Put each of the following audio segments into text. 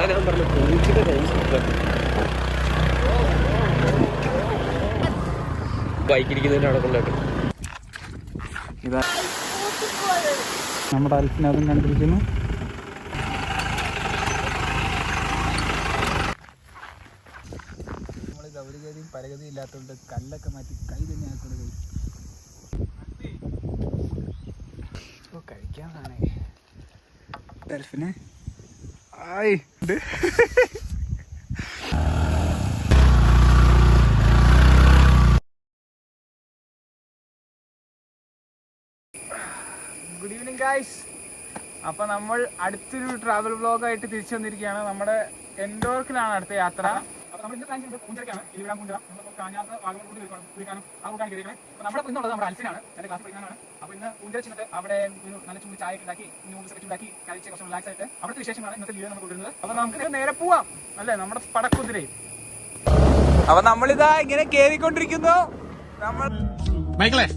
അതാ ഞാൻ പറഞ്ഞു പൂച്ചിന്റെ ബൈക്കിരിക്കുന്നതിന്റെ അവിടെ കൊണ്ടായിട്ട് ഇതാ നമ്മുടെ അൽഫിനെ അതും കണ്ടിരിക്കുന്നു. നമ്മൾ ഗൗരിഗതിയും പരഗതിയും ഇല്ലാത്തതുകൊണ്ട് കല്ലൊക്കെ മാറ്റി കൈ തന്നെ ആക്കൊണ്ട് കഴിക്കാനാണേ അൽഫിനെ ആയി ഉണ്ട്. Good evening guys. അപ്പോൾ നമ്മൾ അടുത്തൊരു ട്രാവൽ വ്ളോഗായിട്ട് തിരിച്ചു വന്നിരിക്കുകയാണ്. നമ്മുടെ എൻഡോർക്കിലാണ് അടുത്ത യാത്ര. അപ്പോൾ നമ്മൾ ഇന്ന് പ്ലാൻ ചെയ്യുന്നത് പൂഞ്ചിറക്കാണ്. ഇരിവിടാൻ പൂഞ്ചിറ നമ്മൾ കാഞ്ഞാറ് വാഗമൺ കൂടി വിളിക്കാനും ആ കൂട്ടാണ് കയറിയിരിക്കുന്നത്. അപ്പോൾ നമ്മുടെ ഇന്നുള്ളത് നമ്മുടെ അൽഫിനാണ്, എൻ്റെ ക്ലാസ് പഠിക്കാനാണ്. അപ്പോൾ ഇന്ന് പൂഞ്ചിറ ചെന്നിട്ട് അവിടെ ഒരു നല്ല ചൂട് ചായ ഉണ്ടാക്കി നൂഡിൽസ് ഒക്കെ ഉണ്ടാക്കി കഴിച്ച് കുറച്ച് റിലാക്സ് ആയിട്ട് അവിടുത്തെ വിശേഷമാണ് ഇന്നത്തെ വീഡിയോ നമുക്ക് കൊണ്ടുവരുന്നത്. അപ്പോൾ നമുക്ക് നേരെ പോവാം അല്ലേ നമ്മുടെ പടക്കുതിരയിൽ. അപ്പോൾ നമ്മളിതാ ഇങ്ങനെ കയറിക്കൊണ്ടിരിക്കുന്നു. നമ്മൾ മൈക്കിളെ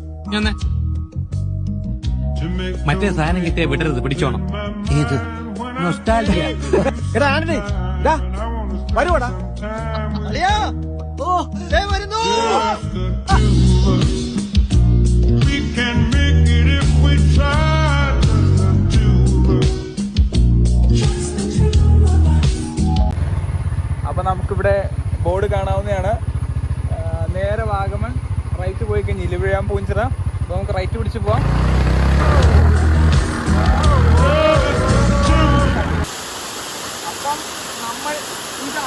മറ്റേ സാധനം കിട്ടിയ വിടരുത്, പിടിച്ചോണം. ഏത് നൊസ്റ്റാൾജിയ. എടാ ആന്റണി വരുവാടാ. ഓ വരുന്നു. അപ്പൊ നമുക്കിവിടെ ബോർഡ് കാണാവുന്നതാണ്. നേരെ വാഗമൺ, റൈറ്റ് പോയി കഴിഞ്ഞ് ഇലവിഴാൻ പൂഞ്ചിറ. അപ്പൊ നമുക്ക് റൈറ്റ് പിടിച്ച് പോവാം. അപ്പം നമ്മൾ ഇതാ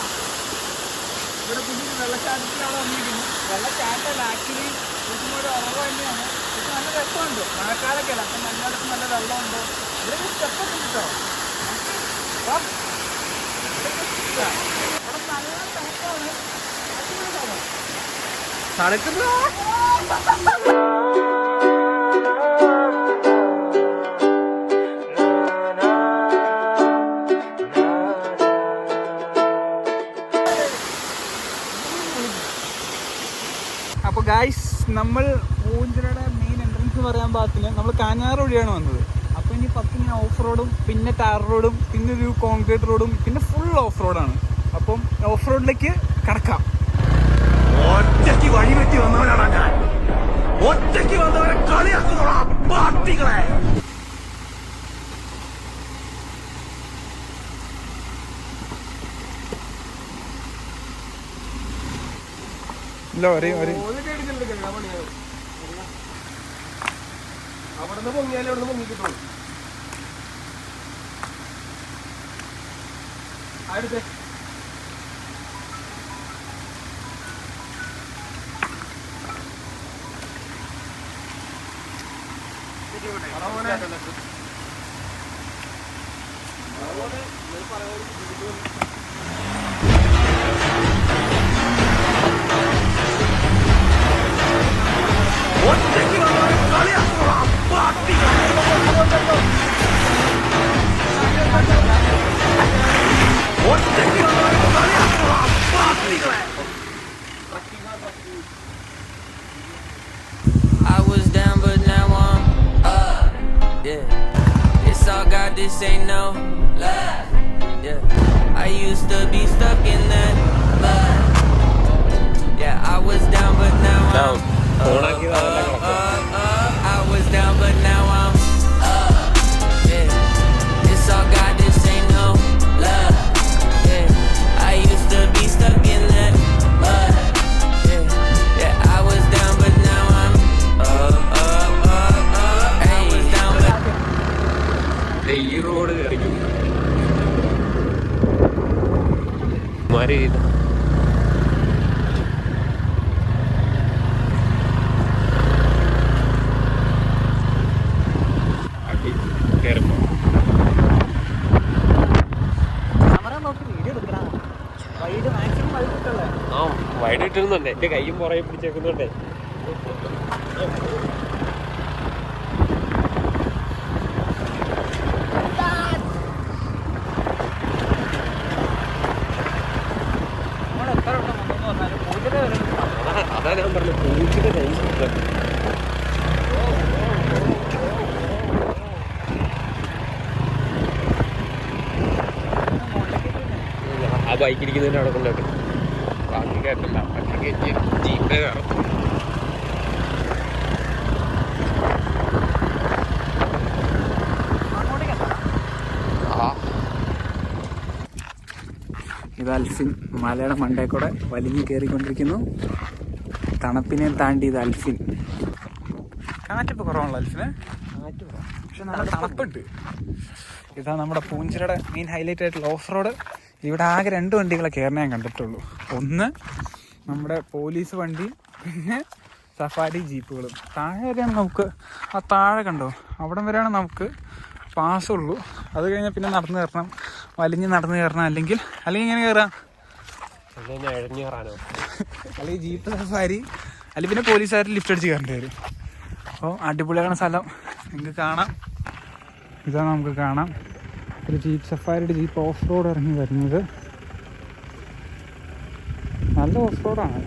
ഇവിടെ പുതിയ വെള്ളച്ചാട്ടത്തിലാണ് വന്നിരിക്കുന്നത്. വെള്ളച്ചാട്ടമല്ല, ആക്ച്വലി ഇതിനോട് ഉറവ് തന്നെയാണ്. ഇത് നല്ല രസമുണ്ട്. മഴക്കാലൊക്കെ അല്ല, അപ്പം എല്ലായിടത്തും നല്ല വെള്ളമുണ്ട്. ഇവിടെ ഒരു സ്റ്റെപ്പൊക്കെ ഉണ്ട് കേട്ടോ. അവിടെ നല്ല തണുപ്പാണ്. തണുക്കുന്നു. അപ്പോൾ ഗായ്സ്, നമ്മൾ പൂഞ്ചിറയുടെ മെയിൻ എൻട്രൻസ് പറയാൻ പാകത്തിന് നമ്മൾ കാഞ്ഞാറ് വഴിയാണ് വന്നത്. അപ്പോൾ ഇനി 10 ഓഫ് റോഡും പിന്നെ ടാർ റോഡും പിന്നെ ഒരു കോൺക്രീറ്റ് റോഡും പിന്നെ ഫുൾ ഓഫ് റോഡാണ്. അപ്പം ഓഫ് റോഡിലേക്ക് കടക്കാം. ഒറ്റയ്ക്ക് വഴിവെട്ടി വന്നവനാണ് ഞാൻ. ഒറ്റയ്ക്ക് വന്നവരെ കളിയാക്കുന്നോളാ പാർട്ടികളെ. അവിടുന്ന് പൊങ്ങിയാലും അവിടുന്ന് പൊങ്ങിക്കിട്ടുള്ളൂ. അടുത്ത് ഒറ്റയ്ക്ക് വന്നവരെ കളിയാക്കുന്നോളാ പാർട്ടികളെ. ഒറ്റയ്ക്ക് വന്നവരെ കളിയാക്കുന്നോളാ പാർട്ടികളെ. I was down but now I'm up. Yeah, it's all God, this ain't no lie. Yeah, I used to be stuck in that lie. Yeah, I was down but now I'm up. I was down but now I'm up. Yeah, it's all God, this ain't no lie. Yeah, I used to be stuck in that lie. Yeah, I was down but now I'm up. I was down but ഈ road കളിക്കും മാറി wide ഇട്ടിരുന്നുണ്ട്. എന്റെ കൈയും പുറകെ പിടിച്ചേക്കുന്നുണ്ടേ. അതാ ഞാൻ പറഞ്ഞു പൂച്ചിന്റെ കൈ. ബൈക്കിരിക്കുന്നതിൻ്റെ അവിടെ കൊണ്ടായിട്ട് ബാക്കി കയറ്റണ്ട, ബാക്കി കയറ്റി ജീപ്പിനെ കയറും. ഇത് അൽഫിൻ മലയുടെ മണ്ടേ കൂടെ വലിഞ്ഞു കയറിക്കൊണ്ടിരിക്കുന്നു. തണുപ്പിനെ താണ്ടി ഇത് അൽഫിൻ. കാറ്റിപ്പോൾ കുറവാണല്ലോ അൽഫിന്, പക്ഷെ നല്ല തണുപ്പുണ്ട്. ഇതാ നമ്മുടെ പൂഞ്ചിറയുടെ മെയിൻ ഹൈലൈറ്റ് ആയിട്ടുള്ള ഓഫ് റോഡ്. ഇവിടെ ആകെ 2 വണ്ടികളെ കയറണേ ഞാൻ കണ്ടിട്ടുള്ളൂ. ഒന്ന് നമ്മുടെ പോലീസ് വണ്ടി, പിന്നെ സഫാരി ജീപ്പുകളും. താഴെ വരെയാണ് നമുക്ക്, ആ താഴെ കണ്ടോ അവിടം വരെയാണ് നമുക്ക് പാസ്സുള്ളൂ. അത് കഴിഞ്ഞാൽ പിന്നെ നടന്നു കയറണം, വലിഞ്ഞ് നടന്നു കയറണം, അല്ലെങ്കിൽ ഇങ്ങനെ കയറാം, അല്ലെങ്കിൽ ജീപ്പ് സഫാരി, അല്ലെങ്കിൽ പിന്നെ പോലീസുകാർ ലിഫ്റ്റ് അടിച്ച് കയറേണ്ടി വരും. അപ്പോൾ അടിപൊളിയാണ് സ്ഥലം, നിങ്ങൾക്ക് കാണാം. ഇതാണ് നമുക്ക് കാണാം ഒരു ജീപ്പ് സഫാരിയുടെ ജീപ്പ് ഓഫ് റോഡ് ഇറങ്ങി വരുന്നത്. നല്ല ഓഫ് റോഡാണ്.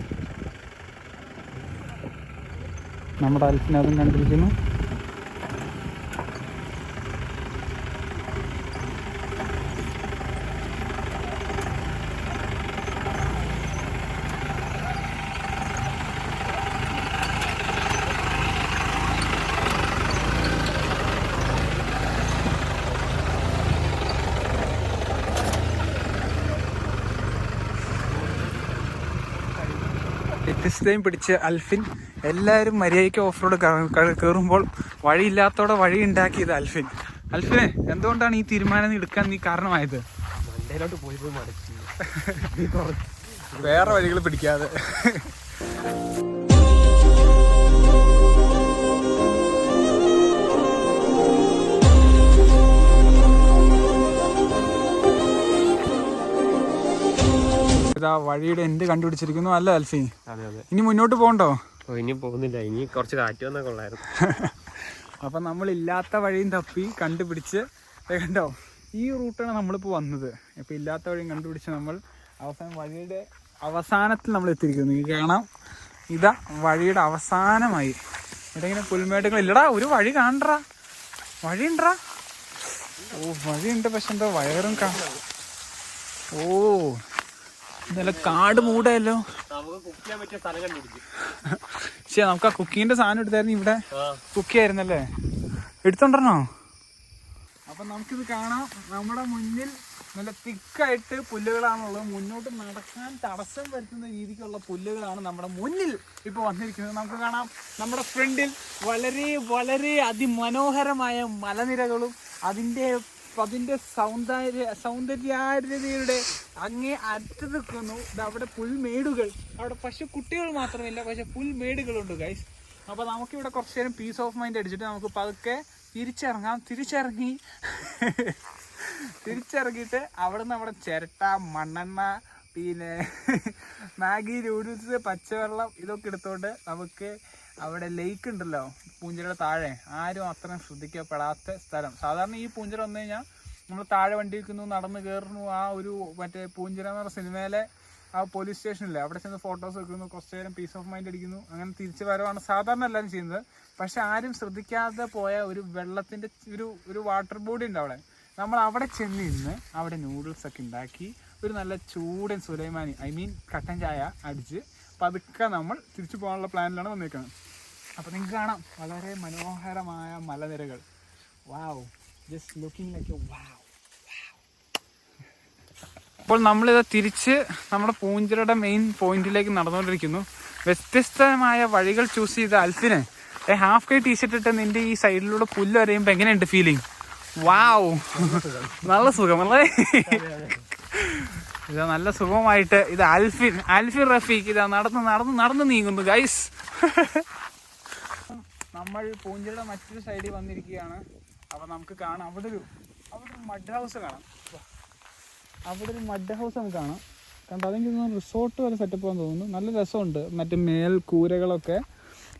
നമ്മുടെ അൽഫിനതും കണ്ടിരിക്കുന്നു. വ്യത്യസ്തയും പിടിച്ച് അൽഫിൻ. എല്ലാവരും മര്യാദയ്ക്ക് ഓഫ് റോഡ് കയറുമ്പോൾ വഴിയില്ലാത്തോടെ വഴി ഉണ്ടാക്കിയത് അൽഫിൻ. അൽഫിനെ, എന്തുകൊണ്ടാണ് ഈ തീരുമാനം എടുക്കാൻ നീ കാരണമായത്? മണ്ടയിലോട്ട് പോയി മടക്കി വേറെ വഴികൾ പിടിക്കാതെ. ഇതാ വഴിയുടെ എൻഡ് കണ്ടുപിടിച്ചിരിക്കുന്നു അല്ല അൽഫി? അതെ അതെ. ഇനി മുന്നോട്ട് പോകണ്ടോ? ഇനി പോകുന്നില്ല, ഇനി കുറച്ച് കാറ്റ് വന്നാൽ കൊള്ളായിരുന്നു. അപ്പം നമ്മളില്ലാത്ത വഴിയും തപ്പി കണ്ടുപിടിച്ച് കണ്ടോ, ഈ റൂട്ടാണ് നമ്മളിപ്പോൾ വന്നത്. ഇപ്പം ഇല്ലാത്ത വഴിയും കണ്ടുപിടിച്ച് നമ്മൾ അവസാനം വഴിയുടെ അവസാനത്തിൽ നമ്മൾ എത്തിയിരിക്കുന്നു. നിങ്ങൾക്ക് കാണാം, ഇതാ വഴിയുടെ അവസാനമായി. ഇവിടെ ഇങ്ങനെ പുൽമേടുകൾ ഇല്ലടാ, ഒരു വഴി കാണണ്ടാ, വഴിയുണ്ടാ. ഓ വഴിയുണ്ട്, പക്ഷെ എന്താ വയറും ഓ ഇന്നലെ കാട് മൂടയല്ലോ. ശരി, നമുക്ക് ആ കുക്കിങ്ങിന്റെ സാധനം എടുത്തായിരുന്നു. ഇവിടെ കുക്ക് ആയിരുന്നല്ലേ, എടുത്തോണ്ടോ? അപ്പൊ നമുക്കിത് കാണാം. നമ്മുടെ മുന്നിൽ നല്ല തിക്കായിട്ട് പുല്ലുകളാണുള്ളത്. മുന്നോട്ട് നടക്കാൻ തടസ്സം വരുത്തുന്ന രീതിക്കുള്ള പുല്ലുകളാണ് നമ്മുടെ മുന്നിൽ ഇപ്പോൾ വന്നിരിക്കുന്നത്. നമുക്ക് കാണാം നമ്മുടെ ഫ്രണ്ടിൽ വളരെ വളരെ അതിമനോഹരമായ മലനിരകളും അതിൻ്റെ സൗന്ദര്യയുടെ അങ്ങേ അറ്റത്ത് നിൽക്കുന്നു. അവിടെ പുൽമേടുകൾ, അവിടെ പക്ഷെ കുട്ടികൾ മാത്രമില്ല, പക്ഷെ പുൽമേടുകളുണ്ട് ഗൈസ്. അപ്പോൾ നമുക്കിവിടെ കുറച്ച് നേരം പീസ് ഓഫ് മൈൻഡ് അടിച്ചിട്ട് നമുക്ക് പതുക്കെ തിരിച്ചിറങ്ങിയിട്ട് അവിടെ നിന്ന് നമ്മുടെ ചിരട്ട, മണ്ണെണ്ണ, പിന്നെ മാഗി നൂഡിൽസ്, പച്ചവെള്ളം ഇതൊക്കെ എടുത്തുകൊണ്ട് നമുക്ക് അവിടെ ലേക്ക് ഉണ്ടല്ലോ പൂഞ്ചിറയുടെ താഴെ, ആരും അത്രയും ശ്രദ്ധിക്കപ്പെടാത്ത സ്ഥലം. സാധാരണ ഈ പൂഞ്ചിറ വന്നു കഴിഞ്ഞാൽ നമ്മൾ താഴെ വണ്ടി വയ്ക്കുന്നു, നടന്ന് കയറുന്നു. ആ ഒരു മറ്റേ പൂഞ്ചിറ എന്ന് പറഞ്ഞ സിനിമയിലെ ആ പോലീസ് സ്റ്റേഷനില്ലേ, അവിടെ ചെന്ന് ഫോട്ടോസ് വെക്കുന്നു, കുറച്ച് നേരം പീസ് ഓഫ് മൈൻഡ് അടിക്കുന്നു, അങ്ങനെ തിരിച്ച് വരവാണ് സാധാരണ എല്ലാവരും ചെയ്യുന്നത്. പക്ഷെ ആരും ശ്രദ്ധിക്കാതെ പോയ ഒരു വെള്ളത്തിൻ്റെ ഒരു വാട്ടർ ബോഡി ഉണ്ട് അവിടെ. നമ്മൾ അവിടെ ചെന്ന് നിന്ന് അവിടെ നൂഡിൽസൊക്കെ ഉണ്ടാക്കി ഒരു നല്ല ചൂടൻ സുലൈമാനി കട്ടൻ ചായ അടിച്ച് പതുക്കെ നമ്മൾ തിരിച്ചു പോകാനുള്ള പ്ലാനിലാണ് വന്നേക്കുന്നത്. അപ്പോൾ നിങ്ങൾക്ക് കാണാം വളരെ മനോഹരമായ മലനിരകൾ. വാവ്, ജസ്റ്റ് ലുക്കിംഗ് ലൈക്ക് വാവ്. അപ്പോൾ നമ്മളിത് തിരിച്ച് നമ്മുടെ പൂഞ്ചിറയുടെ മെയിൻ പോയിന്റിലേക്ക് നടന്നുകൊണ്ടിരിക്കുന്നു. വ്യത്യസ്തമായ വഴികൾ ചൂസ് ചെയ്ത അൽഫിന് ഹാഫ് കൈ ടീഷർട്ട് ഇട്ട് നിന്റെ ഈ സൈഡിലൂടെ പുല്ല് വരയുമ്പോൾ എങ്ങനെയുണ്ട് ഫീലിംഗ്? വാവ്, നല്ല സുഖമല്ലേ? ഇതാ നല്ല സുഖമായിട്ട് ഇത് അൽഫിൻ റഫീഖ് ഇതാ നടന്ന് നീങ്ങുന്നു ഗൈസ്. നമ്മൾ പൂഞ്ചിറയുടെ മറ്റൊരു സൈഡിൽ വന്നിരിക്കുകയാണ്. അപ്പോൾ നമുക്ക് കാണാം അവിടെ ഒരു മഡ് ഹൗസ് കാണാം. അവിടെ ഒരു മഡ് ഹൗസ് നമുക്ക് കാണാം. കണ്ടോ, അതെങ്കിൽ റിസോർട്ട് പോലെ സെറ്റപ്പ് ആണെന്ന് തോന്നുന്നു. നല്ല രസമുണ്ട്. മറ്റേ മേൽക്കൂരകളൊക്കെ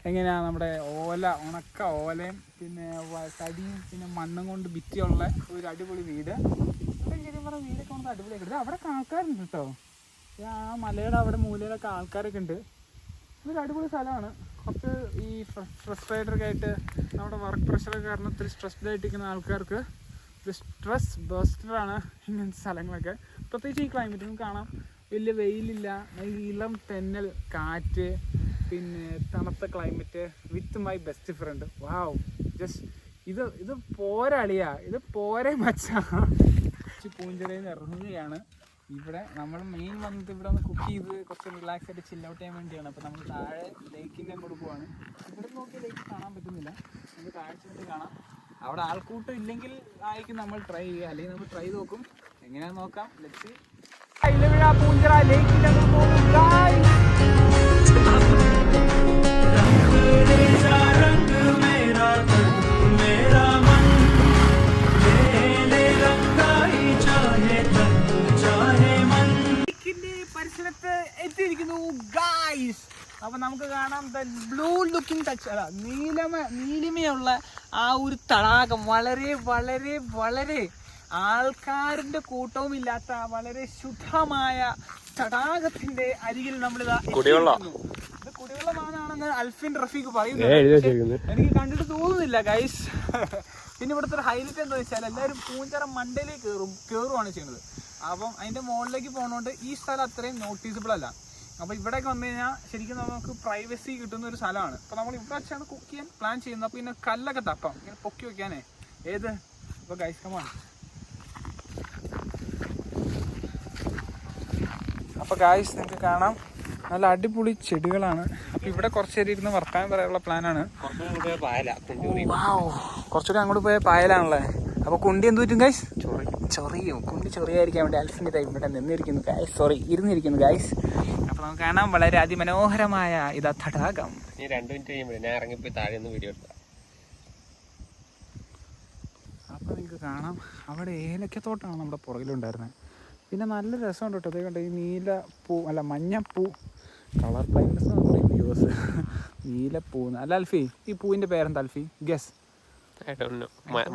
എങ്ങനെയാണ് നമ്മുടെ ഉണക്ക ഓലയും പിന്നെ തടിയും പിന്നെ മണ്ണും കൊണ്ട് ഭിത്തിയുള്ള ഒരു അടിപൊളി വീട്. ശരിക്കും പറഞ്ഞാൽ വീടൊക്കെ നമുക്ക് അടിപൊളിയായിട്ട്. അവിടെ ആൾക്കാരുണ്ട് കേട്ടോ. ആ മലയുടെ അവിടെ മൂലയിലൊക്കെ ആൾക്കാരൊക്കെ ഉണ്ട്. ഇതൊരു അടിപൊളി സ്ഥലമാണ്. കുറച്ച് ഈ ഫ്രസ്ട്രേറ്ററൊക്കെ ആയിട്ട് നമ്മുടെ വർക്ക് പ്രഷറൊക്കെ കാരണം ഒത്തിരി സ്ട്രെസ്ഡ് ആയിട്ടിരിക്കുന്ന ആൾക്കാർക്ക് ഇത് സ്ട്രെസ് ബസ്റ്ററാണ് ഇങ്ങനത്തെ സ്ഥലങ്ങളൊക്കെ. പ്രത്യേകിച്ച് ഈ ക്ലൈമറ്റിനും കാണാം വലിയ വെയിലില്ല, ഇളം തെന്നൽ കാറ്റ്, പിന്നെ തണുത്ത climate with my best friend. Wow, just ഇത് പോരാളിയാ, ഇത് പോരെ മച്ചാ. പൂഞ്ചിറയിൽ നിന്ന് ഇറങ്ങുകയാണ്. ഇവിടെ നമ്മൾ മെയിൻ വന്നിട്ട് ഇവിടെ ഒന്ന് കുക്ക് ചെയ്ത് കുറച്ച് റിലാക്സ് ആയിട്ട് ചിൽ ഔട്ട് ചെയ്യാൻ വേണ്ടിയാണ്. അപ്പോൾ നമ്മൾ താഴെ ലേക്കിൻ്റെ അങ്ങോട്ട് പോവാണ്. ഇവിടെ നോക്കി ലേക്ക് കാണാൻ പറ്റുന്നില്ല, നമുക്ക് താഴെ ചെന്നിട്ട് കാണാം. അവിടെ ആൾക്കൂട്ടം ഇല്ലെങ്കിൽ ആയിരിക്കും നമ്മൾ ട്രൈ ചെയ്യുക, അല്ലെങ്കിൽ നമ്മൾ ട്രൈ നോക്കും. എങ്ങനെയാണെന്ന് നോക്കാം. ലെറ്റ്സ് പൂഞ്ചിറ ലേക്കിൻ്റെ അങ്ങോട്ട് പോകും. പരിസരത്ത് എത്തിയിരിക്കുന്നു ഗായ്സ്. അപ്പൊ നമുക്ക് കാണാം ബ്ലൂ ലുക്കിംഗ് ടച്ച്, അല്ല നീലിമയുള്ള ആ ഒരു തടാകം. വളരെ വളരെ വളരെ ആൾക്കാരിന്റെ കൂട്ടവും ഇല്ലാത്ത വളരെ ശുദ്ധമായ തടാകത്തിന്റെ അരികിൽ നമ്മളിതാ. ഇത് കുടിവെള്ളമാണെന്ന് അൽഫിൻ റഫീഖ് പറയുന്നു, എനിക്ക് കണ്ടിട്ട് തോന്നുന്നില്ല ഗൈസ്. പിന്നെ ഇവിടുത്തെ ഒരു ഹൈലൈറ്റ് എന്താ വെച്ചാൽ എല്ലാവരും പൂഞ്ചിറ മണ്ടയിലേക്ക് കയറുവാണ് ചെയ്യുന്നത്. അപ്പം അതിൻ്റെ മുകളിലേക്ക് പോകുന്നതുകൊണ്ട് ഈ സ്ഥലം അത്രയും നോട്ടീസബിൾ അല്ല. അപ്പോൾ ഇവിടെയൊക്കെ വന്നു കഴിഞ്ഞാൽ ശരിക്കും നമുക്ക് പ്രൈവസി കിട്ടുന്ന ഒരു സ്ഥലമാണ്. അപ്പോൾ നമ്മൾ ഇവിടെ വെച്ചാണ് കുക്ക് ചെയ്യാൻ പ്ലാൻ ചെയ്യുന്നത്. അപ്പോൾ പിന്നെ കല്ലൊക്കെ തപ്പാം ഇങ്ങനെ പൊക്കി വെക്കാനേ. ഏത് ഇപ്പോൾ ഗൈസ് കമാണ്. അപ്പോൾ ഗൈസ് നിങ്ങൾക്ക് കാണാം നല്ല അടിപൊളി ചെടികളാണ്. അപ്പോൾ ഇവിടെ കുറച്ച് നേരം ഇരുന്ന് വർത്താനം പറയാനുള്ള പ്ലാനാണ്. കുറച്ചുകൂടി അങ്ങോട്ട് പോയ പായലാണല്ലേ. അപ്പോൾ കുണ്ടി എന്ത് പറ്റും ഗൈസ്? ചൊറിയും. കുണ്ടി ചൊറിയായിരിക്കാൻ വേണ്ടി അൽഫിൻ്റെ ടൈം ഇവിടെ നിന്നിരിക്കുന്നു ഗൈസ്, ഇരുന്നിരിക്കുന്നു ഗൈസ്. അപ്പോൾ നമുക്ക് കാണാം വളരെ അതിമനോഹരമായ ഇതാ തടാകം. 2 മിനിറ്റ് കഴിയുമ്പോൾ ഞാൻ ഇറങ്ങിപ്പോയി താഴെ നിന്ന് വീഡിയോ എടുത്താൽ. അപ്പോൾ നിങ്ങൾക്ക് കാണാം അവിടെ ഏലക്കത്തോട്ടാണ് നമ്മുടെ പുറകിലുണ്ടായിരുന്നത്. പിന്നെ നല്ല രസമുണ്ട് കേട്ടോ. അതേ കണ്ട ഈ നീലപ്പൂ അല്ല മഞ്ഞപ്പൂ, കളർ ബ്ലൈൻഡ്നസ് എന്ന് പറയും വ്യൂവേഴ്സ്. നീലപ്പൂ അല്ല അൽഫി, ഈ പൂവിൻ്റെ പേരെന്താ അൽഫി? ഗസ്.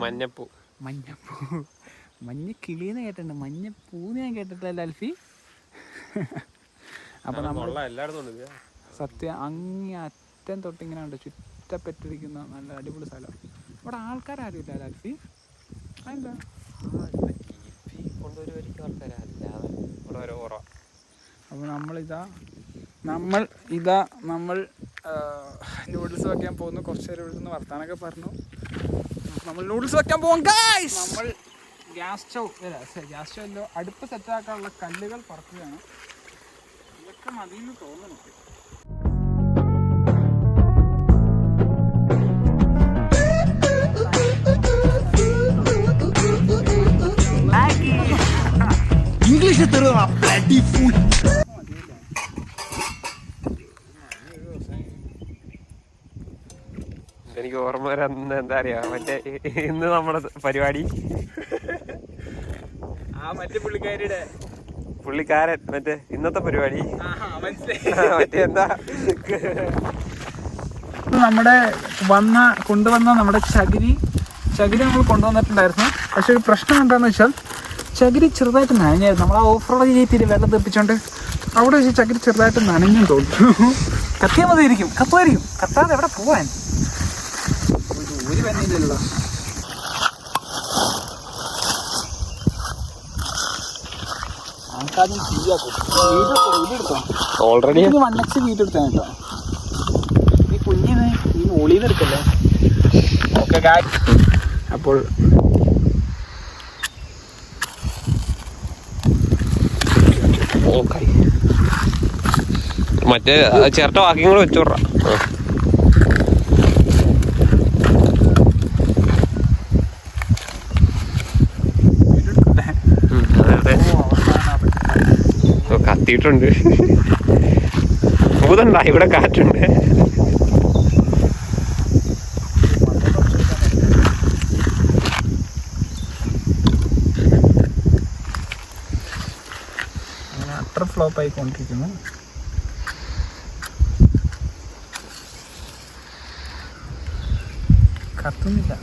മഞ്ഞപ്പൂ. മഞ്ഞ കിളിയെന്ന് കേട്ടിട്ടുണ്ട്, മഞ്ഞപ്പൂന്ന് ഞാൻ കേട്ടിട്ടില്ല അൽഫി. അപ്പം നമ്മൾ സത്യം അങ്ങേ അറ്റം തൊട്ടിങ്ങനെ ഉണ്ട് ചുറ്റപ്പെട്ടിരിക്കുന്ന നല്ല അടിപൊളി സ്ഥലം. ഇവിടെ ആൾക്കാരും ഇല്ല അൽഫി. അതെന്താ അപ്പോൾ നമ്മൾ നൂഡിൽസ് വെക്കാൻ പോകുന്നു. കുറച്ച് നേരം ഇവിടെ നിന്ന് വർത്താനൊക്കെ പറഞ്ഞു. നമ്മൾ നൂഡിൽസ് വെക്കാൻ പോകും ഗൈസ്. നമ്മൾ ഗ്യാസ് സ്റ്റൗല്ലോ അടുപ്പ് സെറ്റാക്കാനുള്ള കല്ലുകൾ പറക്കുകയാണ്. ഇതൊക്കെ മതിയെന്ന് തോന്നുന്നു. ഇംഗ്ലീഷ് തരുക ബ്ലഡി ഫുൾ. എനിക്ക് ഓർമ്മ വരാന്ന് എന്താ അറിയാ, മറ്റേ ഇന്ന് നമ്മുടെ പരിപാടി മറ്റേ പുള്ളിക്കാരൻ മറ്റേ ഇന്നത്തെ പരിപാടി മറ്റേ എന്താ നമ്മുടെ കൊണ്ടുവന്ന നമ്മുടെ ചകിരി നമ്മൾ കൊണ്ടുവന്നിട്ടുണ്ടായിരുന്നു. പക്ഷെ ഒരു പ്രശ്നം എന്താണെന്ന് വെച്ചാൽ ചകിരി ചെറുതായിട്ട് നനഞ്ഞായിരുന്നു. നമ്മൾ ആ ഓഫ് റോഡ് ചെയ്തിട്ട് വെള്ളം തെപ്പിച്ചോണ്ട് അവിടെ വെച്ച് ചകിരി ചെറുതായിട്ട് നനഞ്ഞും തോന്നുന്നു. കത്തിയാൽ മതിയായിരിക്കും, കത്താതെ എവിടെ പോവാൻ ഒരു പനിയില്ലല്ലോ. ആൾക്കാരും ഓൾറെഡി 1x വീടെടുത്താ കേട്ടോ. ഈ കുഞ്ഞിന് ഈ മോളിന്ന് എടുക്കല്ലേ. ഓക്കെ അപ്പോൾ മറ്റേ ചിരട്ട ബാക്കിയും കൂടെ വെച്ചോടാ. കത്തിയിട്ടുണ്ട്. ഭൂതണ്ടാ, ഇവിടെ കാറ്റുണ്ട്. അത്ര ഫ്ലോപ്പ് ആയിക്കൊണ്ടിരിക്കുന്നു. കത്തുന്നില്ല.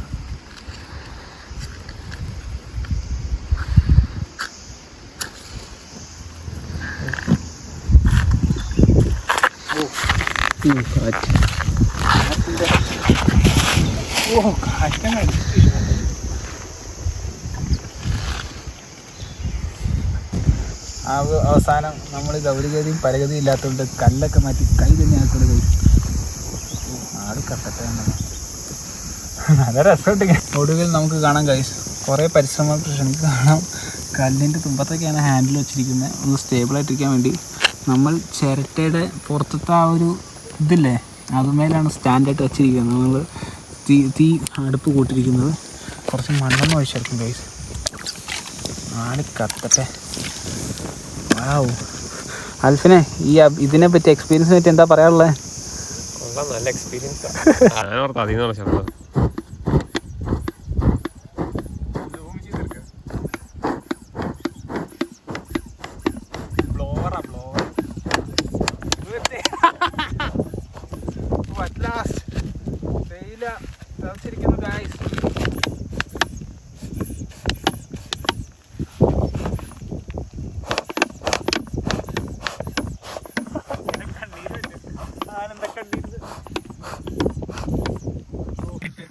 അവസാനം നമ്മൾ ഗൗരിഗതിയും പരഗതിയും ഇല്ലാത്തതുകൊണ്ട് കല്ലൊക്കെ മാറ്റി കൈ തന്നെ ആക്കൊണ്ട് കൈ ആട് കത്തട്ടെ. നല്ല രസമുണ്ട്. ഒടുവിൽ നമുക്ക് കാണാം ഗൈസ്, കുറേ പരിശ്രമങ്ങൾക്ക് ക്ഷണിക്ക് കാണാം. കല്ലിൻ്റെ തുമ്പത്തൊക്കെയാണ് ഹാൻഡിൽ വെച്ചിരിക്കുന്നത് ഒന്ന് സ്റ്റേബിളായിട്ടിരിക്കാൻ വേണ്ടി. നമ്മൾ ചിരട്ടയുടെ പുറത്തത്തെ ആ ഒരു ഇതില്ലേ അതുമേലാണ് സ്റ്റാൻഡായിട്ട് വെച്ചിരിക്കുന്നത്. നമ്മൾ തീ അടുപ്പ് കൂട്ടിയിരിക്കുന്നത്. കുറച്ച് മണ്ണെണ്ണ ഒഴിച്ചെടുക്കും ഗൈസ്. ആട് കത്തട്ടെ. വാവ്. അൽഫിനെ ഈ ഇതിനെ പറ്റി എക്സ്പീരിയൻസിനെ പറ്റി എന്താ പറയാനുള്ളത്? നല്ല എക്സ്പീരിയൻസ്. അതിന്ന് പറഞ്ഞത്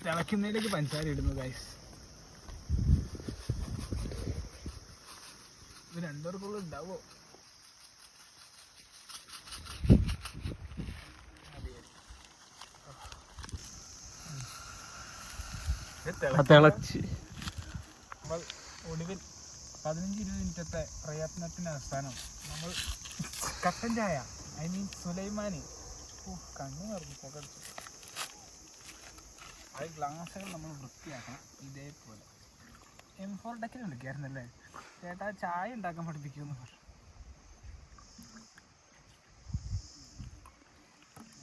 തിളക്കുന്നതിലേക്ക് പഞ്ചസാര ഇടുന്നു ഗൈസ്. ഇത് രണ്ടുപേർക്കുള്ള ഉണ്ടാവോ? തിളച്ച് നമ്മൾ ഒടുവിൽ 15-20 മിനിറ്റത്തെ പ്രയത്നത്തിന് അവസാനം നമ്മൾ കട്ടൻ ചായ സുലൈമാനി കണ്ണു പറഞ്ഞു പുകടിച്ചു. ആ ഗ്ലാസ്സുകൾ നമ്മൾ വൃത്തിയാക്കണം. ഇതേപോലെ M4 ഡെക്കിൽ വിളിക്കായിരുന്നല്ലേ ചേട്ടാ ചായ ഉണ്ടാക്കാൻ പഠിപ്പിക്കുമെന്ന് പറഞ്ഞു.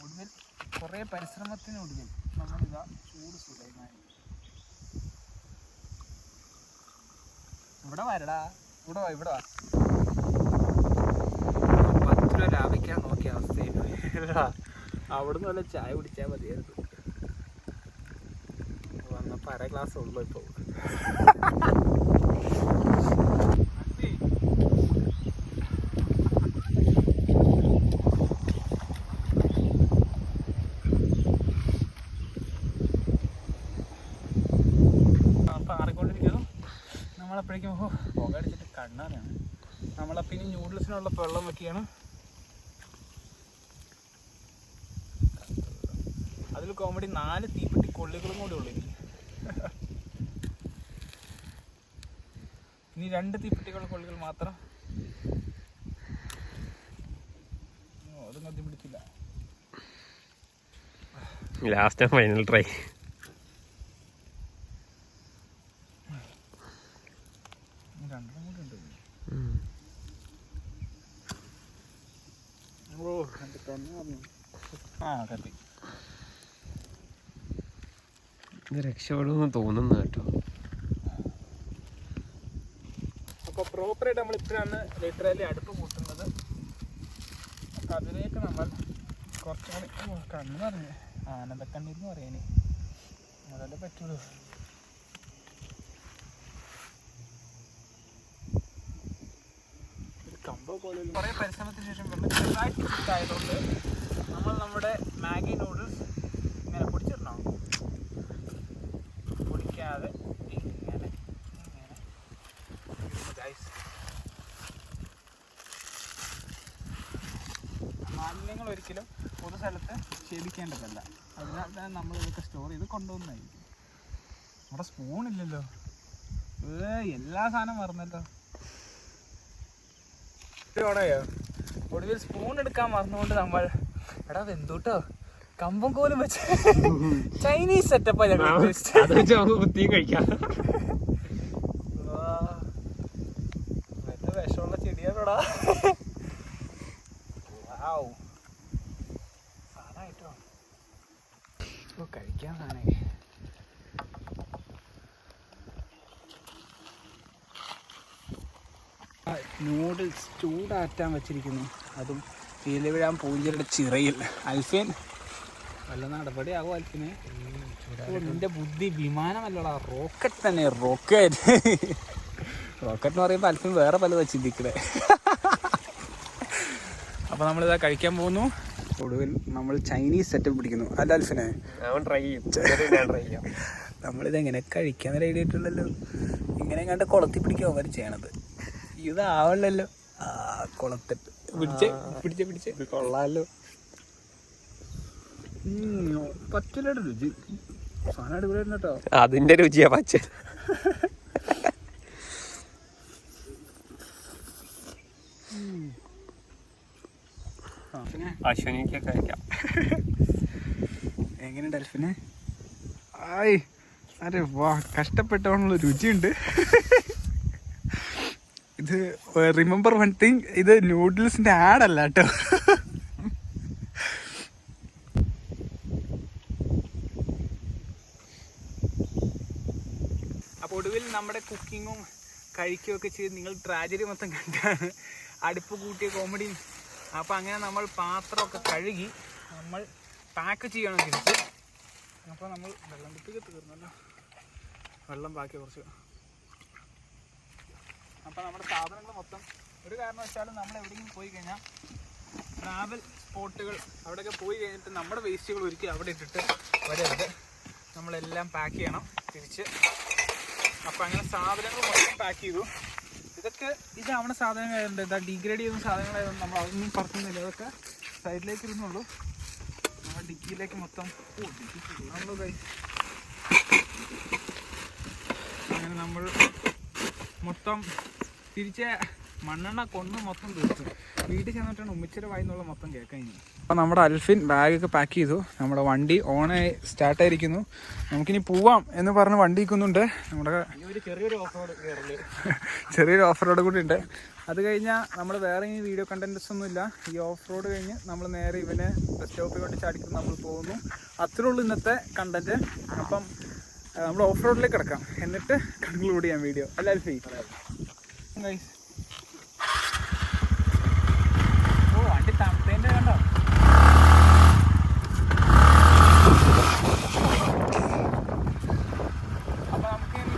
ഒടുവിൽ കുറേ പരിശ്രമത്തിനൊടുവിൽ നമ്മളിതാ ചൂട് സുലൈമാനി. ഇവിടെ വരടാ, ഇവിടെ വാ, ഇവിടെ വാ. 10 രൂപ ലാഭിക്കാൻ നോക്കിയ അവസ്ഥയിൽ അവിടുന്ന് വല്ല ചായ കുടിച്ചാൽ മതിയായിരുന്നു. വന്നപ്പോൾ 1/2 ഗ്ലാസ് ഉള്ളു ഇപ്പോൾ. നമ്മളപ്പോഴേക്കും പുക അടിച്ചിട്ട് കണ്ണാനാണ്. നമ്മളപ്പോൾ ഇനി നൂഡിൽസിനുള്ള വെള്ളം വെക്കുകയാണ്. അതിൽ കോമഡി 4 തീപ്പെട്ടി കൊള്ളികളും കൂടി ഉള്ളു. ഇനി 2 തീപ്പെട്ടികളുടെ കൊള്ളികൾ മാത്രം. അതും കത്തി പിടിച്ചില്ല. Last final try. രണ്ടെണ്ണം കൂടി ഉണ്ട്. കത്തി ഇത് രക്ഷപ്പെടുമെന്ന് തോന്നുന്നു കേട്ടോ. അപ്പോൾ പ്രോപ്പറായിട്ട് നമ്മൾ ഇപ്പോഴാണ് ലിറ്ററലി അടുപ്പ് കൂട്ടുന്നത്. അപ്പം അതിലേക്ക് നമ്മൾ കുറച്ചുകൂടി കണ്ണ് പറഞ്ഞു ആനന്ദക്കണ്ണീർന്ന് പറയാന് അതല്ലേ പറ്റുള്ളൂ. കുറേ പരിശ്രമത്തിന് ശേഷം വെള്ളം ചെറുതായിട്ട് ചൂടായതുകൊണ്ട് നമ്മൾ നമ്മുടെ മാഗി നൂഡിൽസ് ഇങ്ങനെ പൊടിച്ചിടണം. പൊടിക്കാതെ ഇങ്ങനെ മാലിന്യങ്ങൾ ഒരിക്കലും പൊതു സ്ഥലത്ത് ശേഖരിക്കേണ്ടതല്ല. അതിനാൽ തന്നെ നമ്മൾ ഇതൊക്കെ സ്റ്റോർ ചെയ്ത് കൊണ്ടുപോകുന്നതായിരിക്കും. നമ്മുടെ സ്പൂണില്ലല്ലോ, എല്ലാ സാധനം മറന്നല്ലോ. ഒടുവിൽ സ്പൂൺ എടുക്കാൻ മറന്നുകൊണ്ട് നമ്മൾ എടാ വെന്തൂട്ടോ കമ്പം കോലും വെച്ച് ചൈനീസ് സെറ്റപ്പാ ബുദ്ധിയും കഴിക്കാം. വിഷമുള്ള ചെടിയാണോടാ. സാധനമായിട്ടോ കഴിക്കാൻ സാധനം. നൂഡിൽസ് ചൂടാറ്റാൻ വെച്ചിരിക്കുന്നു. അതും തീയില് വീഴാൻ പൂഞ്ചിയുടെ ചിറയിൽ. അൽഫിൻ വല്ല നടപടിയാകും അൽഫിന്. നിന്റെ ബുദ്ധി വിമാനമല്ലടാ, റോക്കറ്റ് തന്നെ. റോക്കറ്റ് എന്ന് പറയുമ്പോൾ അൽഫിൻ വേറെ പലതാ ചിന്തിക്കണേ. അപ്പോൾ നമ്മളിതാ കഴിക്കാൻ പോകുന്നു. ഒടുവിൽ നമ്മൾ ചൈനീസ് സെറ്റപ്പ് പിടിക്കുന്നു. അല്ല അൽഫിനെ നമ്മളിതെങ്ങനെ കഴിക്കാൻ റെഡി ആയിട്ടുള്ളല്ലോ. ഇങ്ങനെ കണ്ട് കുളത്തി പിടിക്കുക അവർ ചെയ്യണത്. ഇതാവണല്ലോ. കൊളത്തിട്ട് പിടിച്ചേ കൊള്ളാലോ. പച്ചലയുടെ രുചി സാധനം അടിപൊളിയായിരുന്നു കേട്ടോ. അതിന്റെ രുചിയാ പച്ച. അശ്വനിക്കൊക്കെ കഴിക്കാം. എങ്ങനെയുണ്ട് അൽഫിനെ? ആയ് അരെ വാ, കഷ്ടപ്പെട്ടവനുള്ള രുചിയുണ്ട്. ഇത് റിമെമ്പർ വൺ തിങ്, ഇത് നൂഡിൽസിന്റെ ആഡല്ല കേട്ടോ. അപ്പോൾ ഒടുവിൽ നമ്മുടെ കുക്കിങ്ങും കഴിക്കുകയൊക്കെ ചെയ്ത് നിങ്ങൾ ട്രാജഡി മൊത്തം കണ്ടാണ് അടുപ്പ് കൂട്ടിയ കോമഡിയും. അപ്പോൾ അങ്ങനെ നമ്മൾ പാത്രമൊക്കെ കഴുകി നമ്മൾ പാക്ക് ചെയ്യണം തിരിച്ച്. അപ്പോൾ നമ്മൾ വെള്ളം കുപ്പിക്ക് തീർന്നല്ലോ, വെള്ളം ബാക്കി കുറച്ച്. അപ്പോൾ നമ്മുടെ സാധനങ്ങൾ മൊത്തം ഒരു കാരണവശാലും നമ്മൾ എവിടെയെങ്കിലും പോയി കഴിഞ്ഞാൽ ട്രാവൽ സ്പോട്ടുകൾ അവിടെയൊക്കെ പോയി കഴിഞ്ഞിട്ട് നമ്മുടെ വേസ്റ്റുകൾ ഒരിക്കലും അവിടെ ഇട്ടിട്ട് വരരുത്. നമ്മളെല്ലാം പാക്ക് ചെയ്യണം തിരിച്ച്. അപ്പോൾ അങ്ങനെ സാധനങ്ങൾ മൊത്തം പാക്ക് ചെയ്തു. ഇതാണ് സാധനങ്ങളുണ്ട്. ഇതാ ഡീഗ്രേഡ് ചെയ്യുന്ന സാധനങ്ങളായതുകൊണ്ട് നമ്മൾ അതൊന്നും പറക്കുന്നില്ല. അതൊക്കെ സൈഡിലേക്ക് ഇരുന്നുള്ളൂ. നമ്മുടെ ഡിക്കിയിലേക്ക് മൊത്തം അങ്ങനെ നമ്മൾ മൊത്തം തിരിച്ച് മണ്ണെണ്ണ കൊണ്ട് മൊത്തം തീർത്തു. വീട്ടിൽ ചെന്നിട്ടാണ് ഉമ്മിച്ചിര വായിന്നുള്ള മൊത്തം കേൾക്കാൻ. അപ്പോൾ നമ്മുടെ അൽഫിൻ ബാഗൊക്കെ പാക്ക് ചെയ്തു. നമ്മുടെ വണ്ടി ഓണായി സ്റ്റാർട്ടായിരിക്കുന്നു. നമുക്കിനി പോവാം എന്ന് പറഞ്ഞ് വണ്ടി നിൽക്കുന്നുണ്ട്. നമ്മുടെ ചെറിയൊരു ഓഫ് റോഡ് കൂടി ഉണ്ട്. അത് കഴിഞ്ഞാൽ നമ്മൾ വേറെ ഇനി വീഡിയോ കണ്ടൻറ്റ്സ് ഒന്നുമില്ല. ഈ ഓഫ് റോഡ് കഴിഞ്ഞ് നമ്മൾ നേരെ ഇവനെ ബസ് സ്റ്റോപ്പിൽ കൊണ്ട് ചാടിക്കും നമ്മൾ പോകുന്നു. അത്രേ ഉള്ളൂ ഇന്നത്തെ കണ്ടൻറ്റ്. അപ്പം നമ്മൾ ഓഫ് റോഡിലേക്ക് കിടക്കാം, എന്നിട്ട് കൺക്ലൂഡ് ചെയ്യാം വീഡിയോ. അല്ല അൽഫി? ഓ വണ്ടി തണുത്തതിൻ്റെ കണ്ടോ. അപ്പം നമുക്ക് ഇനി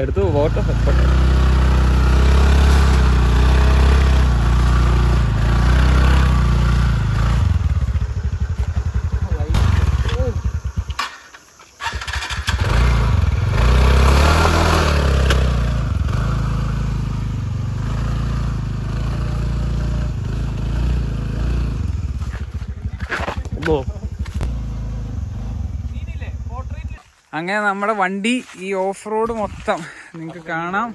എടുത്തു ഫോട്ടോ. അങ്ങനെ നമ്മുടെ വണ്ടി ഈ ഓഫ് റോഡ് മൊത്തം നിങ്ങൾക്ക് കാണാം.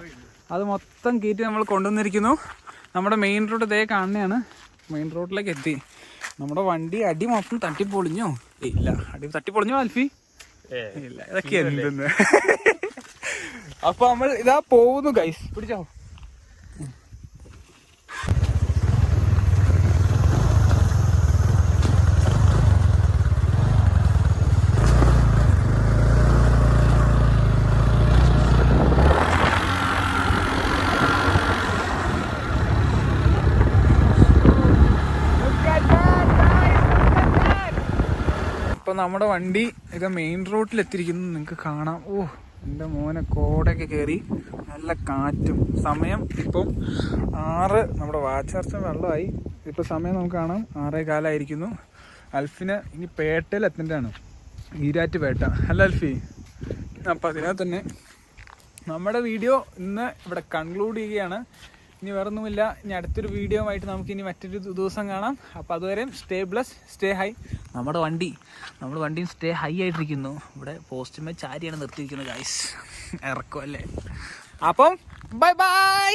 അത് മൊത്തം കയറ്റി നമ്മൾ കൊണ്ടുവന്നിരിക്കുന്നു. നമ്മുടെ മെയിൻ റോഡ് ഇതേ കാണുന്നതാണ്. മെയിൻ റോഡിലേക്ക് എത്തി. നമ്മുടെ വണ്ടി അടി മൊത്തം തട്ടിപ്പൊളിഞ്ഞോ? ഇല്ല, അടി തട്ടിപ്പൊളിഞ്ഞോ അൽഫി? ഇല്ല, ഇതൊക്കെ എന്തെന്ന്. അപ്പൊ നമ്മൾ ഇതാ പോകുന്നു ഗൈസ്. പിടിച്ചോ. അപ്പോൾ നമ്മുടെ വണ്ടി ഇത് മെയിൻ റോഡിൽ എത്തിയിരിക്കുന്നു. നിങ്ങൾക്ക് കാണാം. ഓ എൻ്റെ മോനെ, കോടയൊക്കെ കയറി നല്ല കാറ്റും. സമയം ഇപ്പം 6, നമ്മുടെ വാച്ചാർച്ചും വെള്ളമായി. ഇപ്പോൾ സമയം നമുക്ക് കാണാം 6:15 അൽഫിന് ഇനി പേട്ടയിൽ എത്തേണ്ടതാണ്, ഈരാറ്റുപേട്ട. അല്ല അൽഫി? അപ്പം അതിനകത്ത് തന്നെ നമ്മുടെ വീഡിയോ ഇന്ന് ഇവിടെ കൺക്ലൂഡ് ചെയ്യുകയാണ്. ഇനി വേറൊന്നുമില്ല. ഇനി അടുത്തൊരു വീഡിയോ ആയിട്ട് നമുക്കിനി മറ്റൊരു ദിവസം കാണാം. അപ്പോൾ അതുവരെയും സ്റ്റേ ബ്ലസ്, സ്റ്റേ ഹൈ. നമ്മുടെ വണ്ടിയും സ്റ്റേ ഹൈ ആയിട്ടിരിക്കുന്നു. ഇവിടെ പോസ്റ്റുമേ ചാരിയാണ് നിർത്തിയിരിക്കുന്നത് ഗൈസ്. ഇറക്കും അല്ലേ. അപ്പം ബൈ ബൈ.